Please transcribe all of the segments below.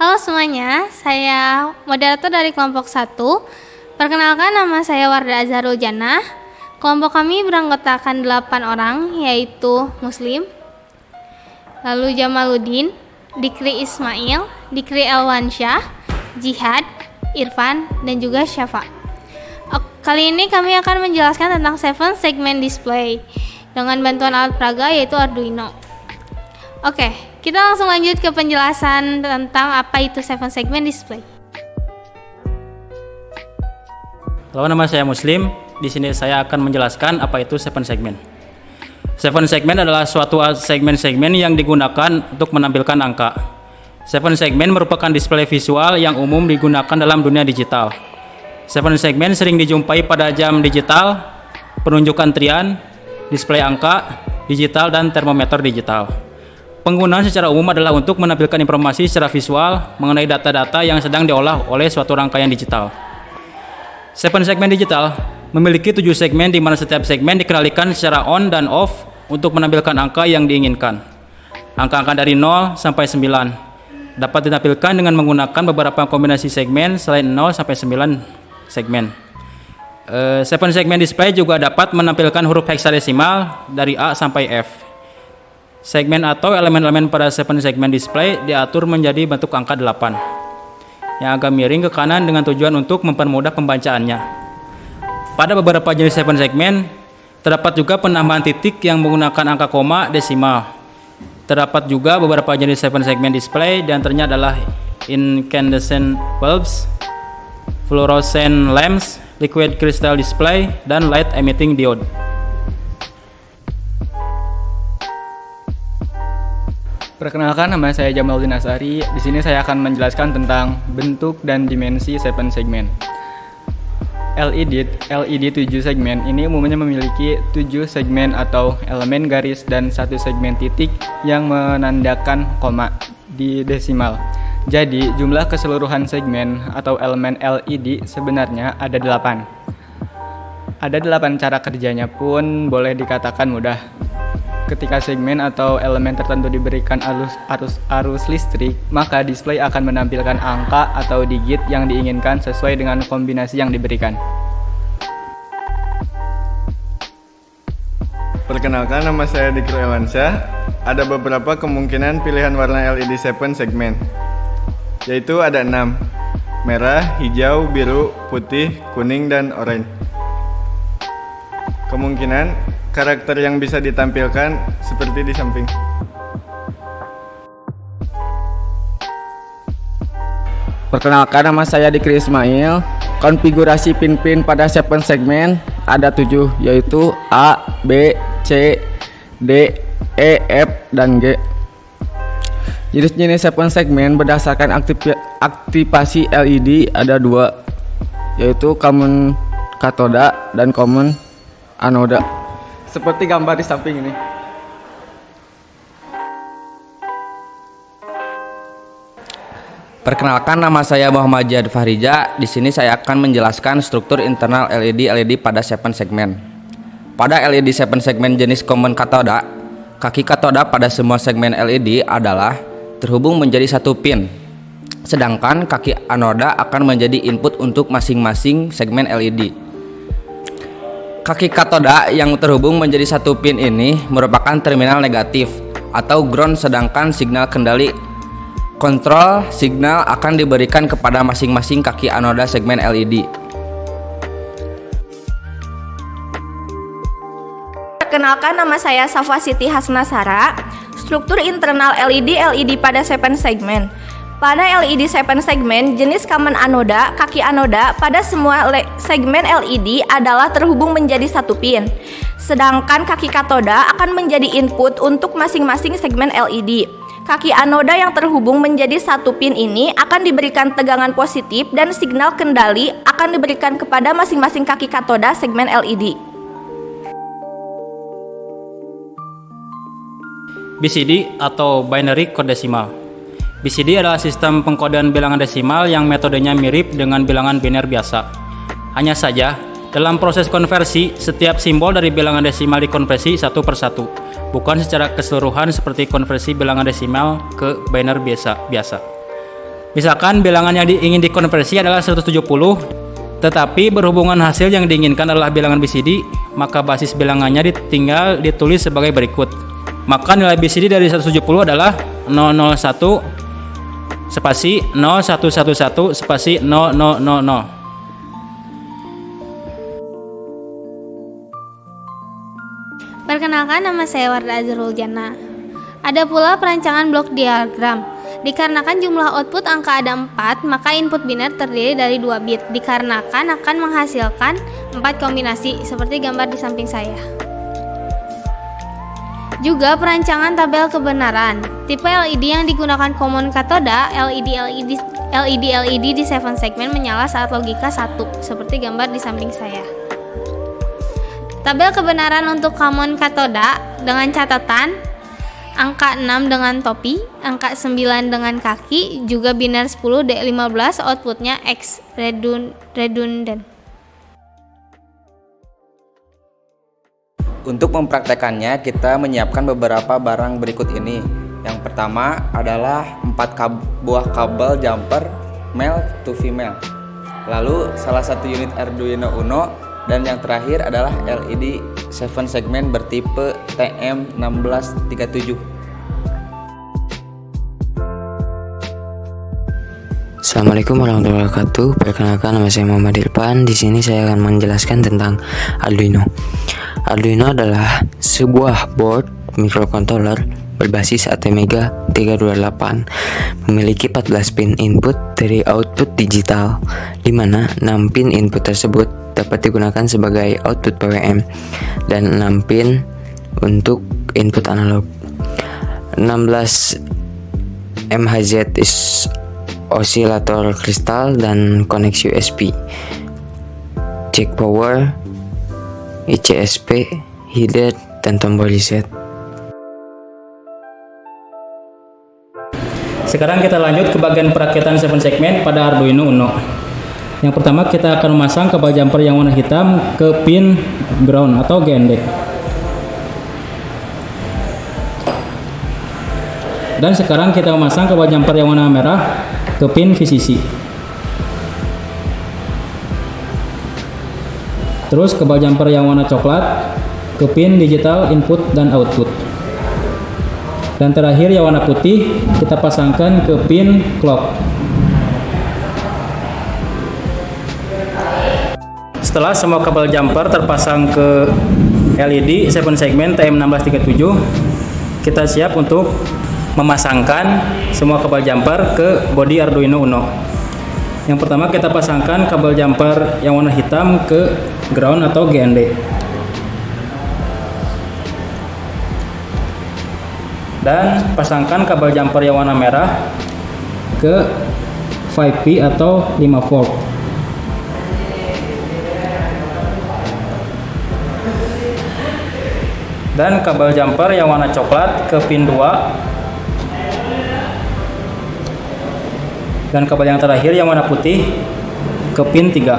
Halo semuanya, saya moderator dari kelompok 1. Perkenalkan, nama saya Wardah Azharul Jannah. Kelompok kami beranggotakan 8 orang, yaitu Muslim, lalu Jamaluddin, Dikri Ismail, Dikri Elwansyah, Jihad, Irfan, dan juga Syafa. Kali ini kami akan menjelaskan tentang 7 segment display dengan bantuan alat peraga yaitu Arduino. Oke, kita langsung lanjut ke penjelasan tentang apa itu 7 segment display. Halo, nama saya Muslim. Di sini saya akan menjelaskan apa itu 7 segment. 7 segment adalah suatu segmen-segmen yang digunakan untuk menampilkan angka. 7 segment merupakan display visual yang umum digunakan dalam dunia digital. 7 segment sering dijumpai pada jam digital, penunjukan trian, display angka digital, dan termometer digital. Penggunaan secara umum adalah untuk menampilkan informasi secara visual mengenai data-data yang sedang diolah oleh suatu rangkaian digital. 7 segmen digital memiliki 7 segmen di mana setiap segmen dikendalikan secara on dan off untuk menampilkan angka yang diinginkan. Angka-angka dari 0 sampai 9 dapat ditampilkan dengan menggunakan beberapa kombinasi segmen selain 0 sampai 9 segmen. 7 segmen display juga dapat menampilkan huruf heksadesimal dari A sampai F. Segmen atau elemen-elemen pada 7 segmen display diatur menjadi bentuk angka 8 yang agak miring ke kanan dengan tujuan untuk mempermudah pembacaannya. Pada beberapa jenis 7 segmen terdapat juga penambahan titik yang menggunakan angka koma desimal. Terdapat juga beberapa jenis 7 segmen display, di antaranya adalah incandescent bulbs, fluorescent lamps, liquid crystal display, dan light emitting diode. Perkenalkan, nama saya Jamaluddin Asari. Di sini saya akan menjelaskan tentang bentuk dan dimensi 7 segmen. LED 7 segmen ini umumnya memiliki 7 segmen atau elemen garis dan 1 segmen titik yang menandakan koma di desimal. Jadi, jumlah keseluruhan segmen atau elemen LED sebenarnya ada 8. Ada 8 cara kerjanya pun boleh dikatakan mudah. Ketika segmen atau elemen tertentu diberikan arus listrik, maka display akan menampilkan angka atau digit yang diinginkan sesuai dengan kombinasi yang diberikan. Perkenalkan, nama saya Dikri Elwansyah. Ada beberapa kemungkinan pilihan warna LED 7 segmen, yaitu ada 6: merah, hijau, biru, putih, kuning, dan oranye. Kemungkinan karakter yang bisa ditampilkan seperti di samping. Perkenalkan, nama saya Dikri Ismail. Konfigurasi pin-pin pada 7 segmen ada 7, yaitu A, B, C, D, E, F, dan G. Jenis-jenis 7 segmen berdasarkan aktivasi LED ada 2, yaitu common katoda dan common anoda. Seperti gambar di samping ini. Perkenalkan, nama saya Muhammad Jihad Fahrija. Di sini saya akan menjelaskan struktur internal LED pada 7 segmen. Pada LED 7 segmen jenis common katoda, kaki katoda pada semua segmen LED adalah terhubung menjadi satu pin. Sedangkan kaki anoda akan menjadi input untuk masing-masing segmen LED. Kaki katoda yang terhubung menjadi satu pin ini merupakan terminal negatif atau ground, sedangkan signal kendali kontrol signal akan diberikan kepada masing-masing kaki anoda segmen LED. Perkenalkan, nama saya Safwa Siti Hasnasara. Struktur internal LED pada 7 segmen. Pada LED 7 segmen, jenis common anoda, kaki anoda pada semua segmen LED adalah terhubung menjadi satu pin. Sedangkan kaki katoda akan menjadi input untuk masing-masing segmen LED. Kaki anoda yang terhubung menjadi satu pin ini akan diberikan tegangan positif dan signal kendali akan diberikan kepada masing-masing kaki katoda segmen LED. BCD atau binary code decimal. BCD adalah sistem pengkodean bilangan desimal yang metodenya mirip dengan bilangan biner biasa. Hanya saja, dalam proses konversi, setiap simbol dari bilangan desimal dikonversi satu persatu, bukan secara keseluruhan seperti konversi bilangan desimal ke biner biasa. Misalkan bilangan yang ingin dikonversi adalah 170, tetapi berhubungan hasil yang diinginkan adalah bilangan BCD, maka basis bilangannya tinggal ditulis sebagai berikut. Maka nilai BCD dari 170 adalah 001 spasi 0111 spasi 0000. Perkenalkan, nama saya Wardah Azharul Jannah. Ada pula perancangan blok diagram. Dikarenakan jumlah output angka ada 4, maka input biner terdiri dari 2 bit. Dikarenakan akan menghasilkan 4 kombinasi, seperti gambar di samping saya. Juga perancangan tabel kebenaran. Tipe LED yang digunakan common katoda, LED di 7 segmen menyala saat logika 1, seperti gambar di samping saya. Tabel kebenaran untuk common katoda dengan catatan angka 6 dengan topi, angka 9 dengan kaki, juga biner 10 D15 outputnya X redundant. Untuk mempraktekannya, kita menyiapkan beberapa barang berikut ini. Yang pertama adalah 4 buah kabel jumper male to female. Lalu salah satu unit Arduino Uno, dan yang terakhir adalah LED 7 segmen bertipe TM1637. Assalamualaikum warahmatullahi wabarakatuh. Perkenalkan, nama saya Muhammad Irfan. Di sini saya akan menjelaskan tentang Arduino. Arduino adalah sebuah board microcontroller berbasis Atmega 328, memiliki 14 pin input dari output digital, di mana 6 pin input tersebut dapat digunakan sebagai output PWM dan 6 pin untuk input analog. 16 MHz osilator kristal dan koneksi USB, jack power, ICSP, header, dan tombol reset. Sekarang kita lanjut ke bagian perakitan 7 segmen pada Arduino Uno. Yang pertama, kita akan memasang kabel jumper yang warna hitam ke pin ground atau GND. Dan sekarang kita memasang kabel jumper yang warna merah ke pin VCC. Terus kabel jumper yang warna coklat ke pin digital input dan output. Dan terakhir yang warna putih kita pasangkan ke pin clock. Setelah semua kabel jumper terpasang ke LED 7 segmen TM1637, kita siap untuk memasangkan semua kabel jumper ke bodi Arduino Uno. Yang pertama, kita pasangkan kabel jumper yang warna hitam ke ground atau GND. Dan pasangkan kabel jumper yang warna merah ke 5P atau 5 volt. Dan kabel jumper yang warna coklat ke pin 2. Dan kabel yang terakhir yang warna putih ke pin 3.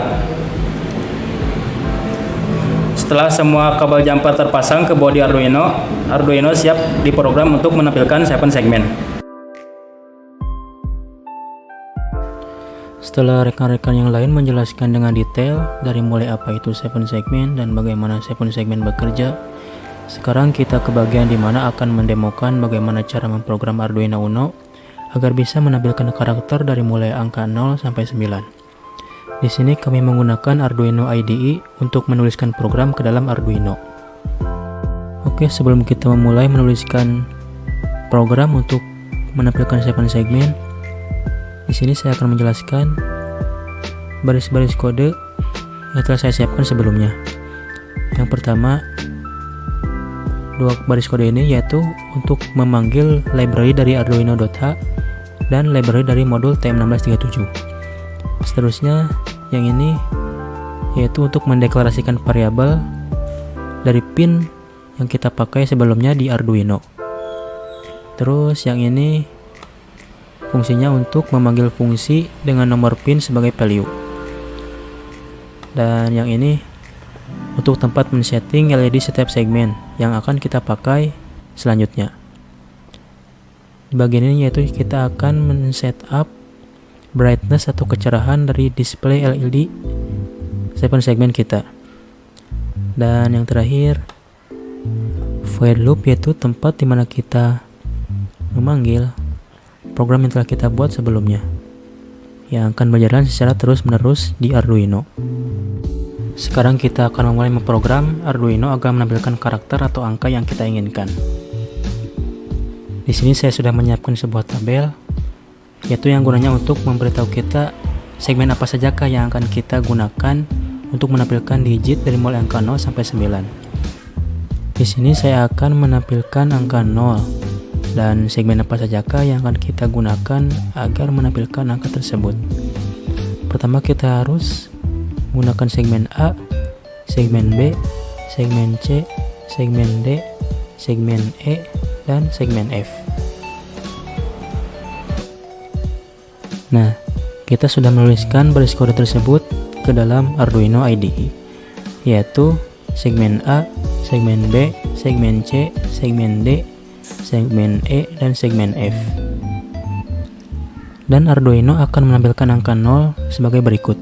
Setelah semua kabel jumper terpasang ke bodi Arduino, Arduino siap diprogram untuk menampilkan 7 segmen. Setelah rekan-rekan yang lain menjelaskan dengan detail dari mulai apa itu 7 segmen dan bagaimana 7 segmen bekerja, sekarang kita ke bagian di mana akan mendemokan bagaimana cara memprogram Arduino Uno agar bisa menampilkan karakter dari mulai angka 0 sampai 9. Di sini kami menggunakan Arduino IDE untuk menuliskan program ke dalam Arduino. Oke, sebelum kita memulai menuliskan program untuk menampilkan 7 segmen, di sini saya akan menjelaskan baris-baris kode yang telah saya siapkan sebelumnya. Yang pertama, 2 baris kode ini yaitu untuk memanggil library dari Arduino.h dan library dari modul TM1637. Seterusnya, yang ini yaitu untuk mendeklarasikan variabel dari pin yang kita pakai sebelumnya di Arduino. Terus yang ini fungsinya untuk memanggil fungsi dengan nomor pin sebagai value. Dan yang ini untuk tempat men-setting LED setiap segmen yang akan kita pakai selanjutnya. Di bagian ini yaitu kita akan men-setup brightness atau kecerahan dari display LED 7 segmen kita. Dan yang terakhir, void loop, yaitu tempat di mana kita memanggil program yang telah kita buat sebelumnya yang akan berjalan secara terus-menerus di Arduino. Sekarang kita akan mulai memprogram Arduino agar menampilkan karakter atau angka yang kita inginkan. Di sini saya sudah menyiapkan sebuah tabel, yaitu yang gunanya untuk memberitahu kita segmen apa sajakah yang akan kita gunakan untuk menampilkan digit dari mulai angka 0 sampai 9. Di sini saya akan menampilkan angka 0 dan segmen apa sajakah yang akan kita gunakan agar menampilkan angka tersebut. Pertama kita harus menggunakan segmen A, segmen B, segmen C, segmen D, segmen E, dan segmen F. Nah, kita sudah menuliskan baris kode tersebut ke dalam Arduino IDE, yaitu segmen A, segmen B, segmen C, segmen D, segmen E, dan segmen F. Dan Arduino akan menampilkan angka 0 sebagai berikut.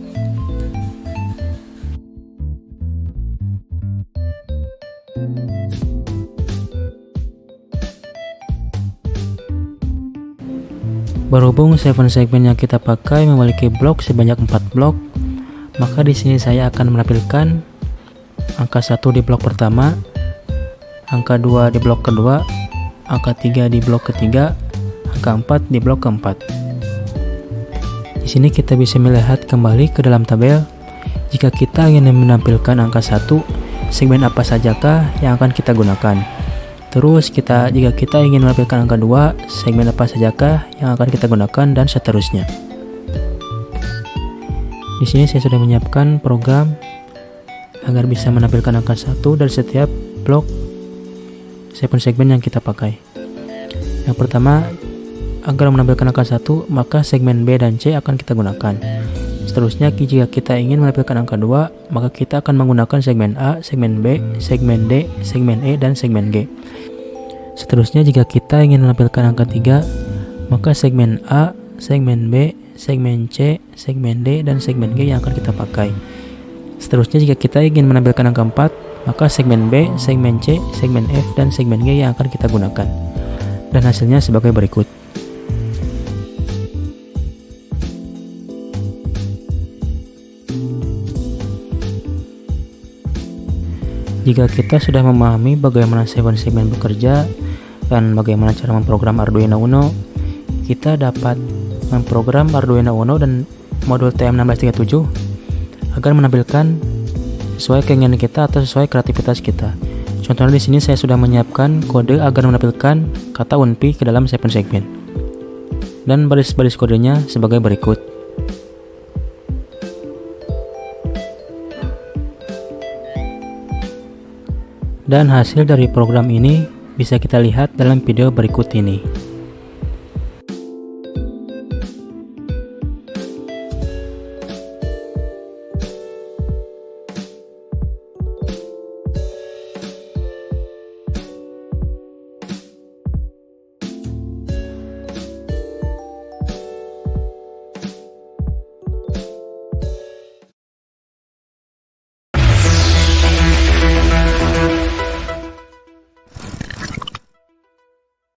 Berhubung 7 segmen yang kita pakai memiliki blok sebanyak 4 blok, maka di sini saya akan menampilkan angka 1 di blok pertama, angka 2 di blok kedua, angka 3 di blok ketiga, angka 4 di blok keempat. Di sini kita bisa melihat kembali ke dalam tabel jika kita ingin menampilkan angka 1, segmen apa sajakah yang akan kita gunakan. Terus jika kita ingin menampilkan angka 2, segmen apa sajakah yang akan kita gunakan, dan seterusnya. Di sini saya sudah menyiapkan program agar bisa menampilkan angka 1 dari setiap blok 7 segmen yang kita pakai. Yang pertama, agar menampilkan angka 1, maka segmen B dan C akan kita gunakan. Seterusnya, jika kita ingin menampilkan angka 2, maka kita akan menggunakan segmen A, segmen B, segmen D, segmen E, dan segmen G. Seterusnya, jika kita ingin menampilkan angka 3, maka segmen A, segmen B, segmen C, segmen D, dan segmen G yang akan kita pakai. Seterusnya, jika kita ingin menampilkan angka 4, maka segmen B, segmen C, segmen F, dan segmen G yang akan kita gunakan. Dan hasilnya sebagai berikut. Jika kita sudah memahami bagaimana 7 segmen bekerja dan bagaimana cara memprogram Arduino Uno, kita dapat memprogram Arduino Uno dan modul TM1637 agar menampilkan sesuai keinginan kita atau sesuai kreativitas kita. Contohnya di sini saya sudah menyiapkan kode agar menampilkan kata UNPI ke dalam 7 segmen. Dan baris-baris kodenya sebagai berikut. Dan hasil dari program ini bisa kita lihat dalam video berikut ini.